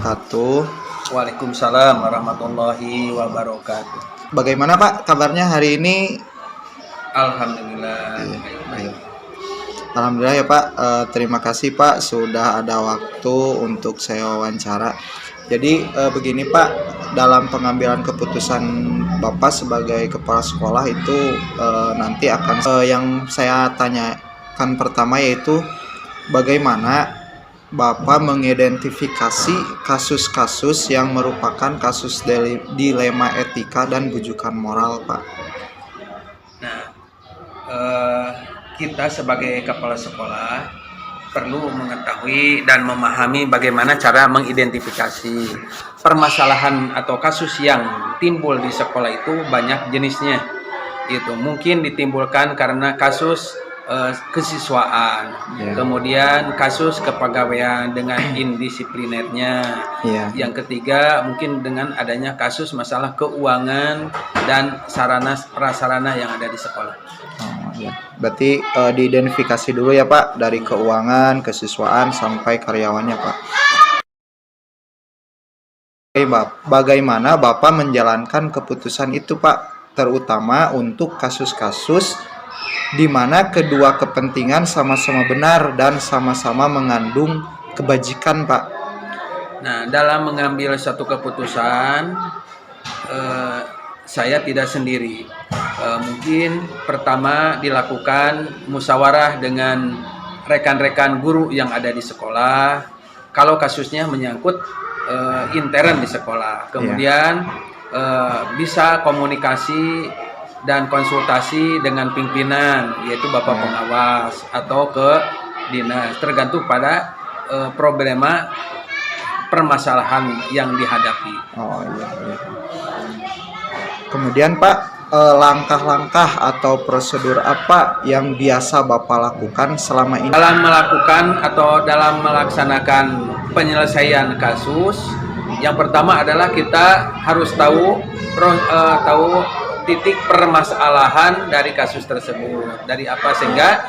wabarakatuh. Waalaikumsalam warahmatullahi wabarakatuh. Bagaimana Pak kabarnya hari ini? Alhamdulillah. Baik. Alhamdulillah ya Pak. Terima kasih Pak sudah ada waktu untuk saya wawancara. Jadi begini Pak, dalam pengambilan keputusan Bapak sebagai kepala sekolah itu nanti akan yang saya tanyakan pertama yaitu bagaimana Bapak mengidentifikasi kasus-kasus yang merupakan kasus dilema etika dan bujukan moral, Pak. Nah, kita sebagai kepala sekolah perlu mengetahui dan memahami bagaimana cara mengidentifikasi permasalahan atau kasus yang timbul di sekolah itu banyak jenisnya. Itu mungkin ditimbulkan karena kasus kesiswaan, kemudian kasus kepegawaian dengan indisiplinernya, yang ketiga mungkin dengan adanya kasus masalah keuangan dan sarana prasarana yang ada di sekolah. Berarti diidentifikasi dulu ya Pak, dari keuangan, kesiswaan sampai karyawannya Pak. Bagaimana Bapak menjalankan keputusan itu Pak, terutama untuk kasus-kasus di mana kedua kepentingan sama-sama benar dan sama-sama mengandung kebajikan, Pak. Nah, dalam mengambil satu keputusan, saya tidak sendiri. Mungkin pertama dilakukan musyawarah dengan rekan-rekan guru yang ada di sekolah. Kalau kasusnya menyangkut intern di sekolah, kemudian bisa komunikasi dan konsultasi dengan pimpinan, yaitu Bapak Pengawas atau ke dinas, tergantung pada problema permasalahan yang dihadapi. Kemudian Pak, langkah-langkah atau prosedur apa yang biasa Bapak lakukan selama ini? Dalam melakukan atau dalam melaksanakan penyelesaian kasus, yang pertama adalah kita harus tahu titik permasalahan dari kasus tersebut, dari apa sehingga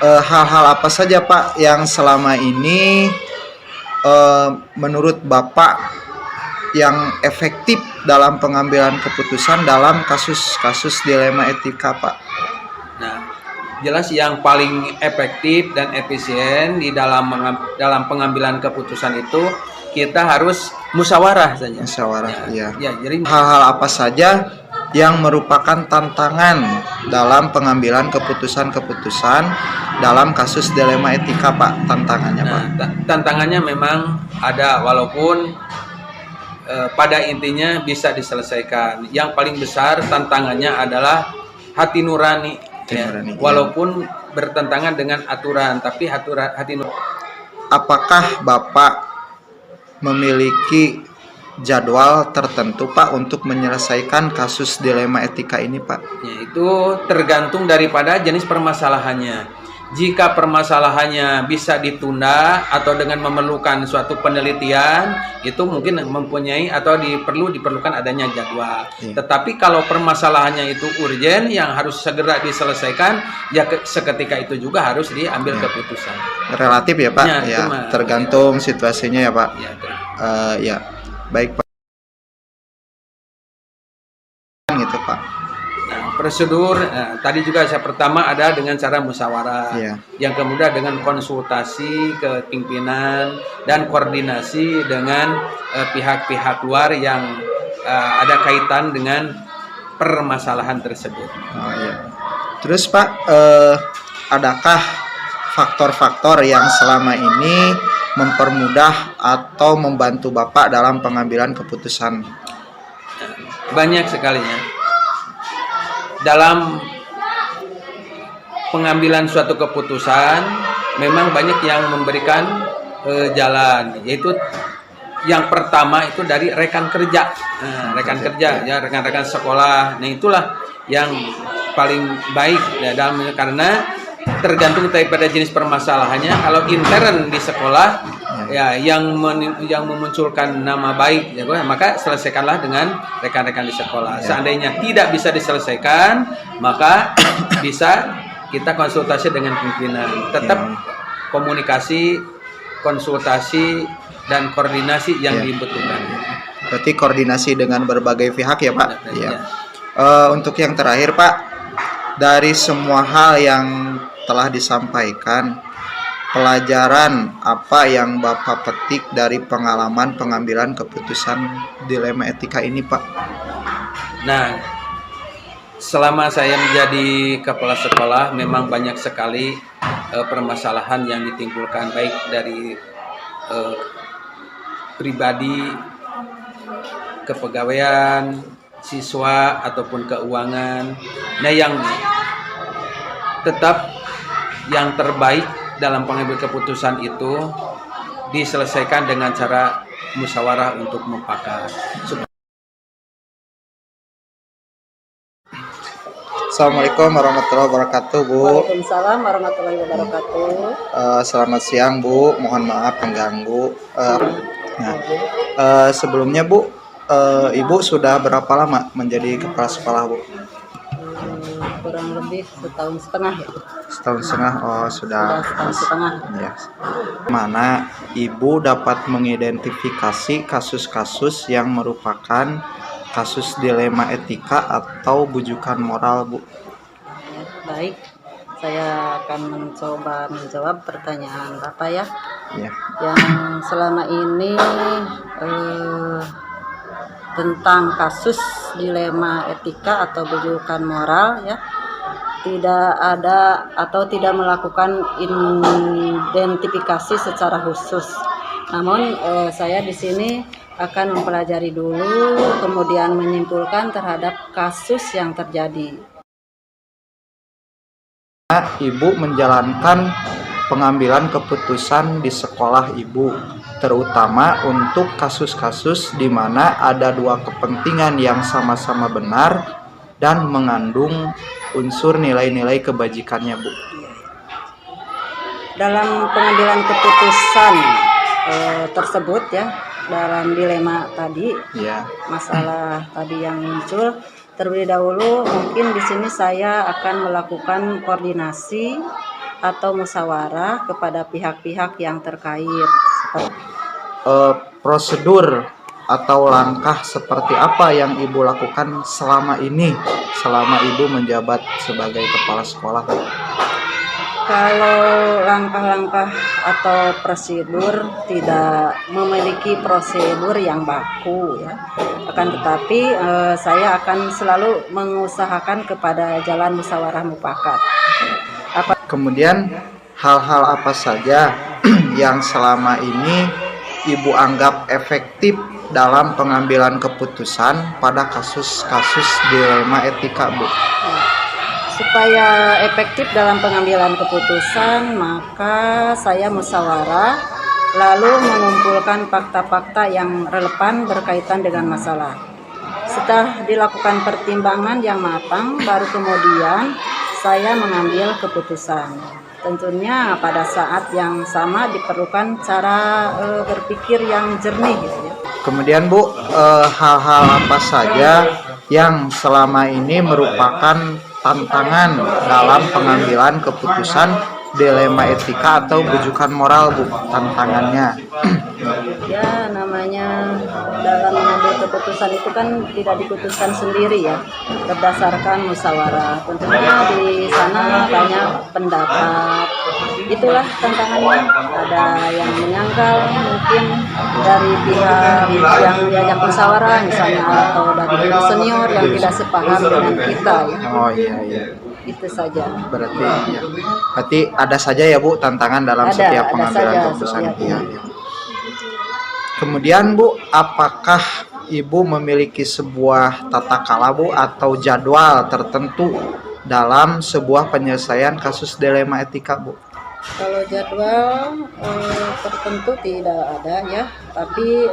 hal-hal apa saja Pak yang selama ini menurut Bapak yang efektif dalam pengambilan keputusan dalam kasus-kasus dilema etika Pak? Nah, jelas yang paling efektif dan efisien di dalam pengambilan keputusan itu kita harus musyawarah saja. Musyawarah, ya. Jadi hal-hal apa saja yang merupakan tantangan dalam pengambilan keputusan-keputusan dalam kasus dilema etika, Pak? Tantangannya, Pak? Tantangannya memang ada, walaupun pada intinya bisa diselesaikan. Yang paling besar tantangannya adalah hati nurani, walaupun bertentangan dengan aturan, tapi hati nurani. Apakah Bapak memiliki jadwal tertentu Pak untuk menyelesaikan kasus dilema etika ini Pak? Ya, itu tergantung daripada jenis permasalahannya. Jika permasalahannya bisa ditunda atau dengan memerlukan suatu penelitian, itu mungkin mempunyai atau diperlukan adanya jadwal. Tetapi kalau permasalahannya itu urgen yang harus segera diselesaikan, ya seketika itu juga harus diambil keputusan. Relatif ya Pak? Tergantung situasinya ya Pak? Baik Pak. Gitu Pak. Prosedur tadi juga saya pertama ada dengan cara musyawarah, yang kemudian dengan konsultasi ke pimpinan dan koordinasi dengan pihak-pihak luar yang ada kaitan dengan permasalahan tersebut. Terus Pak, adakah faktor-faktor yang selama ini mempermudah atau membantu Bapak dalam pengambilan keputusan? Banyak sekali ya. Dalam pengambilan suatu keputusan memang banyak yang memberikan jalan, yaitu yang pertama itu dari rekan kerja, rekan-rekan sekolah. Nah, itulah yang paling baik ya, karena tergantung daripada jenis permasalahannya. Kalau intern di sekolah ya yang memunculkan nama baik ya, maka selesaikanlah dengan rekan-rekan di sekolah. Seandainya tidak bisa diselesaikan, maka bisa kita konsultasi dengan pimpinan. Tetap komunikasi konsultasi dan koordinasi yang Ya. dibutuhkan. Berarti koordinasi dengan berbagai pihak ya Pak. Ya. Ya. Untuk yang terakhir Pak, dari semua hal yang telah disampaikan, pelajaran apa yang Bapak petik dari pengalaman pengambilan keputusan dilema etika ini Pak? Nah, selama saya menjadi kepala sekolah memang banyak sekali permasalahan yang ditimbulkan baik dari pribadi, kepegawaian, siswa ataupun keuangan. Nah, yang tetap yang terbaik dalam pengambil keputusan itu diselesaikan dengan cara musyawarah untuk mufakat. Assalamualaikum warahmatullahi wabarakatuh Bu. Waalaikumsalam warahmatullahi wabarakatuh. Selamat siang Bu, mohon maaf pengganggu. Sebelumnya Bu, Ibu sudah berapa lama menjadi kepala sekolah Bu? Kurang lebih setahun setengah ya. Setahun setengah. Oh sudah. Setahun setengah. Ya. Mana Ibu dapat mengidentifikasi kasus-kasus yang merupakan kasus dilema etika atau bujukan moral Bu? Ya, baik, saya akan mencoba menjawab pertanyaan Bapak ya. Ya. Yang selama ini tentang kasus dilema etika atau bujukan moral ya, tidak ada atau tidak melakukan identifikasi secara khusus. Namun saya di sini akan mempelajari dulu, kemudian menyimpulkan terhadap kasus yang terjadi. Ibu menjalankan pengambilan keputusan di sekolah Ibu, terutama untuk kasus-kasus di mana ada dua kepentingan yang sama-sama benar dan mengandung unsur nilai-nilai kebajikannya Bu. Dalam pengambilan keputusan tersebut ya, dalam dilema tadi, Ya. masalah tadi yang muncul, terlebih dahulu mungkin di sini saya akan melakukan koordinasi atau musyawarah kepada pihak-pihak yang terkait. Prosedur atau langkah seperti apa yang Ibu lakukan selama ini, selama Ibu menjabat sebagai kepala sekolah? Kalau langkah-langkah atau prosedur tidak memiliki prosedur yang baku ya, akan tetapi saya akan selalu mengusahakan kepada jalan musyawarah mufakat. Kemudian hal-hal apa saja yang selama ini Ibu anggap efektif dalam pengambilan keputusan pada kasus-kasus dilema etika Bu? Supaya efektif dalam pengambilan keputusan, maka saya musyawarah lalu mengumpulkan fakta-fakta yang relevan berkaitan dengan masalah. Setelah dilakukan pertimbangan yang matang, baru kemudian saya mengambil keputusan. Tentunya pada saat yang sama diperlukan cara berpikir yang jernih gitu ya. Kemudian Bu, hal-hal apa saja yang selama ini merupakan tantangan dalam pengambilan keputusan dilema etika atau bujukan moral Bu, tantangannya? Ya, namanya dalam mengambil keputusan itu kan tidak diputuskan sendiri ya, berdasarkan musyawarah. Tentunya di sana banyak pendapat. Itulah tantangannya. Ada yang menyangkal mungkin dari pihak yang diajak musyawarah misalnya, atau dari guru senior yang tidak sepaham dengan kita ya. Oh iya iya. Itu saja. Berarti ada saja ya Bu tantangan dalam setiap pengambilan saja, keputusan. setiap. Iya, iya. Kemudian Bu, apakah Ibu memiliki sebuah tata kala Bu atau jadwal tertentu dalam sebuah penyelesaian kasus dilema etika Bu? Kalau jadwal tertentu tidak ada ya, tapi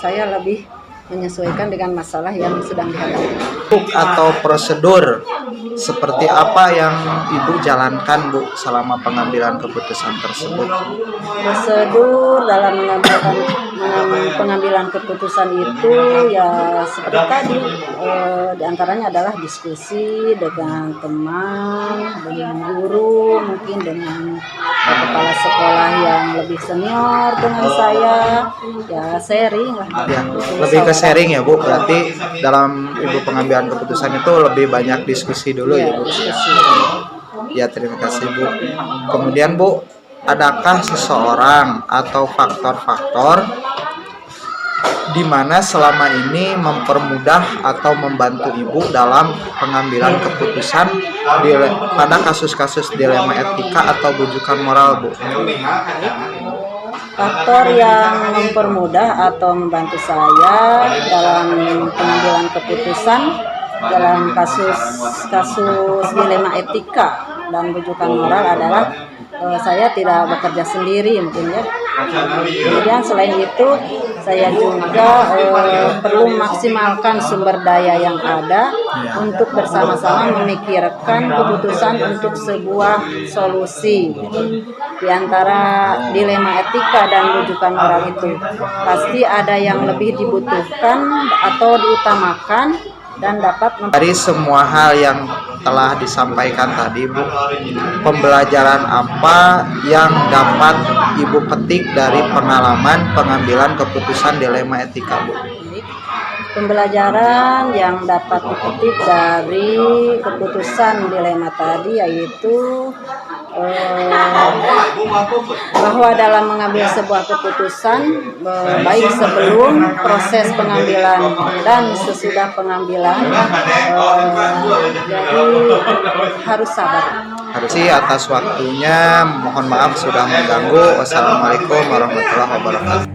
saya lebih menyesuaikan dengan masalah yang sedang dihadapi. Atau prosedur seperti apa yang Ibu jalankan Bu selama pengambilan keputusan tersebut? Prosedur dalam pengambilan keputusan itu ya seperti tadi, diantaranya adalah diskusi dengan teman, dengan guru, mungkin dengan kepala sekolah yang lebih senior dengan saya, ya sharing lah. Ya, lebih ke sharing ya Bu, berarti dalam Ibu pengambilan keputusan itu lebih banyak diskusi dulu ya Bu. Ya, terima kasih Bu. Kemudian Bu, adakah seseorang atau faktor-faktor di mana selama ini mempermudah atau membantu Ibu dalam pengambilan keputusan pada kasus-kasus dilema etika atau bujukan moral Bu? Faktor yang mempermudah atau membantu saya dalam pengambilan keputusan dalam kasus dilema etika dan bujukan moral adalah saya tidak bekerja sendiri mungkin ya. Kemudian selain itu saya juga perlu memaksimalkan sumber daya yang ada untuk bersama-sama memikirkan keputusan untuk sebuah solusi. Di antara dilema etika dan rujukan moral itu pasti ada yang lebih dibutuhkan atau diutamakan dan dapat dari semua hal yang telah disampaikan tadi Bu, pembelajaran apa yang dapat Ibu petik dari pengalaman pengambilan keputusan dilema etika Bu? Pembelajaran yang dapat dipetik dari keputusan dilema tadi yaitu bahwa dalam mengambil sebuah keputusan, baik sebelum proses pengambilan dan sesudah pengambilan, jadi harus sabar. Atas waktunya, mohon maaf sudah mengganggu. Wassalamualaikum warahmatullahi wabarakatuh.